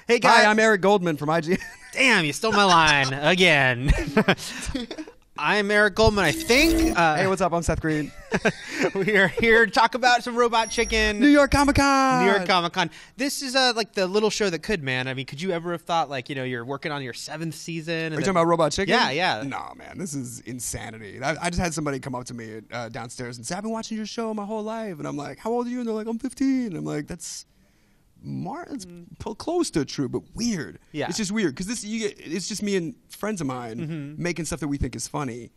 Hey, guys. Hi, I'm Eric Goldman from IGN. Damn, you stole my line again. I'm Eric Goldman, I think. Hey, what's up? I'm Seth Green. We are here to talk about some Robot Chicken. New York Comic Con. New York Comic Con. This is like the little show that could, man. I mean, could you ever have thought, like, you're working on your 7th season? Are you talking about Robot Chicken? Yeah. No, man, this is insanity. I just had somebody come up to me downstairs and say, I've been watching your show my whole life. And I'm like, how old are you? And they're like, I'm 15. And I'm like, that's close to true, but weird. Yeah. It's just weird because it's just me and friends of mine making stuff that we think is funny.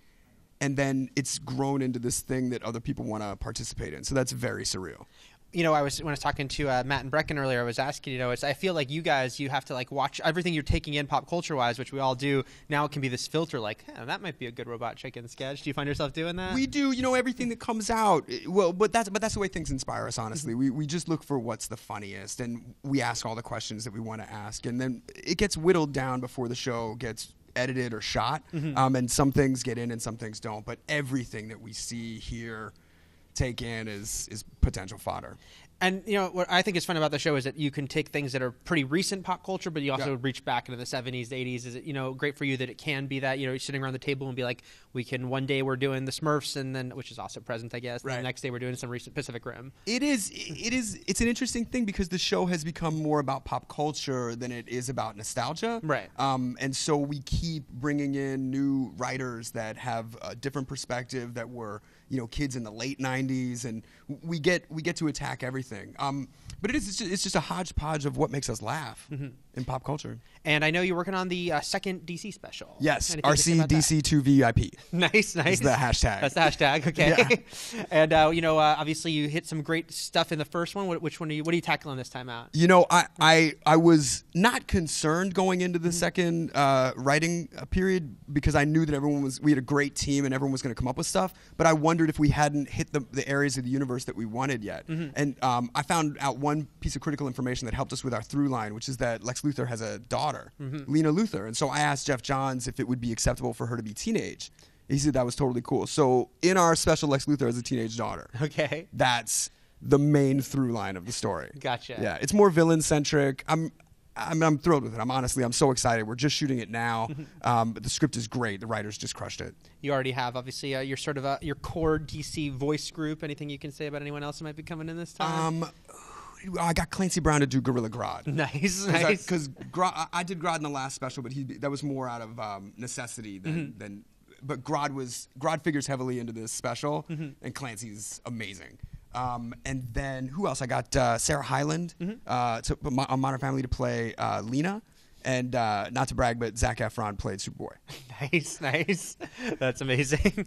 And then it's grown into this thing that other people want to participate in. So that's very surreal. When I was talking to Matt and Brecken earlier, I was asking, I feel like you guys, you have to like watch everything you're taking in pop culture wise, which we all do. Now it can be this filter, like, that might be a good Robot Chicken sketch. Do you find yourself doing that? We do, everything that comes out. Well, but that's the way things inspire us. Honestly, we just look for what's the funniest, and we ask all the questions that we want to ask, and then it gets whittled down before the show gets edited or shot. And some things get in and some things don't. But everything that we see here, take in is potential fodder. And what I think is fun about the show is that you can take things that are pretty recent pop culture, but you also reach back into the 70s, 80s. Is it great for you that it can be that you're sitting around the table and be like, we can one day we're doing the Smurfs, and then which is also present, I guess. Right. And the next day we're doing some recent Pacific Rim. It's an interesting thing because the show has become more about pop culture than it is about nostalgia. Right. And so we keep bringing in new writers that have a different perspective, that were kids in the late 90s, and we get to attack everything. But it's just a hodgepodge of what makes us laugh in pop culture. And I know you're working on the second DC special. Yes, RCDC2 VIP. Nice. That's the hashtag. That's the hashtag. Okay. Yeah. And obviously you hit some great stuff in the first one. What are you tackling this time out? I was not concerned going into the second writing period because I knew that we had a great team and everyone was going to come up with stuff. But I wondered if we hadn't hit the areas of the universe that we wanted yet. And I found out one piece of critical information that helped us with our through line, which is that Lex Luthor has a daughter, Lena Luthor. And so I asked Jeff Johns if it would be acceptable for her to be teenage. He said that was totally cool. So in our special, Lex Luthor has a teenage daughter. Okay. That's the main through line of the story. Gotcha. Yeah, it's more villain-centric. I'm thrilled with it. I'm so excited. We're just shooting it now. But the script is great. The writers just crushed it. You already have, obviously, your sort of your core DC voice group. Anything you can say about anyone else who might be coming in this time? I got Clancy Brown to do Gorilla Grodd. Nice. Because I did Grodd in the last special, but that was more out of necessity than. But Grodd figures heavily into this special, and Clancy's amazing. And then who else? I got Sarah Hyland on Modern Family to play Lena. And not to brag, but Zac Efron played Superboy. Nice. That's amazing.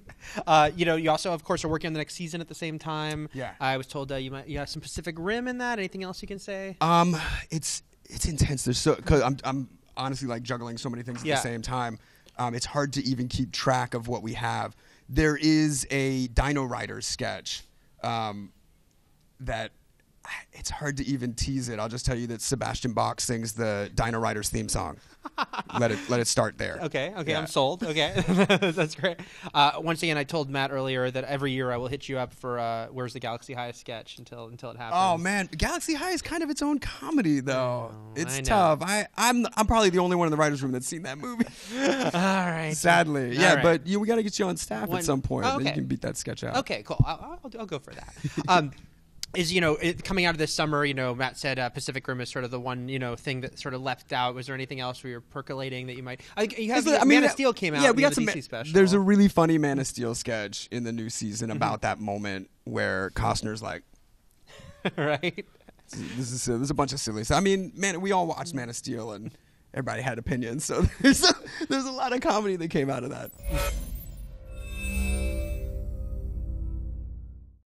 You also, of course, are working on the next season at the same time. Yeah. I was told you have some Pacific Rim in that. Anything else you can say? It's intense. Because I'm honestly like juggling so many things at the same time. It's hard to even keep track of what we have. There is a Dino Riders sketch that it's hard to even tease it. I'll just tell you that Sebastian Bach sings the Dino Riders theme song. Let it start there. Okay, yeah. I'm sold. Okay, that's great. Once again, I told Matt earlier that every year I will hit you up for Where's the Galaxy High sketch until it happens. Oh man, Galaxy High is kind of its own comedy though. It's tough. I'm probably the only one in the writers' room that's seen that movie. All right. Sadly, yeah. Right. But we got to get you on staff at some point. Okay. Then you can beat that sketch out. Okay, cool. I'll go for that. Coming out of this summer, Matt said Pacific Rim is sort of the one, thing that sort of left out. Was there anything else where you're percolating that you might? Man of Steel came out. Yeah, we got some. DC special. There's a really funny Man of Steel sketch in the new season about that moment where Costner's like, right. This is a bunch of silly stuff. I mean, man, we all watched Man of Steel and everybody had opinions, so there's a lot of comedy that came out of that.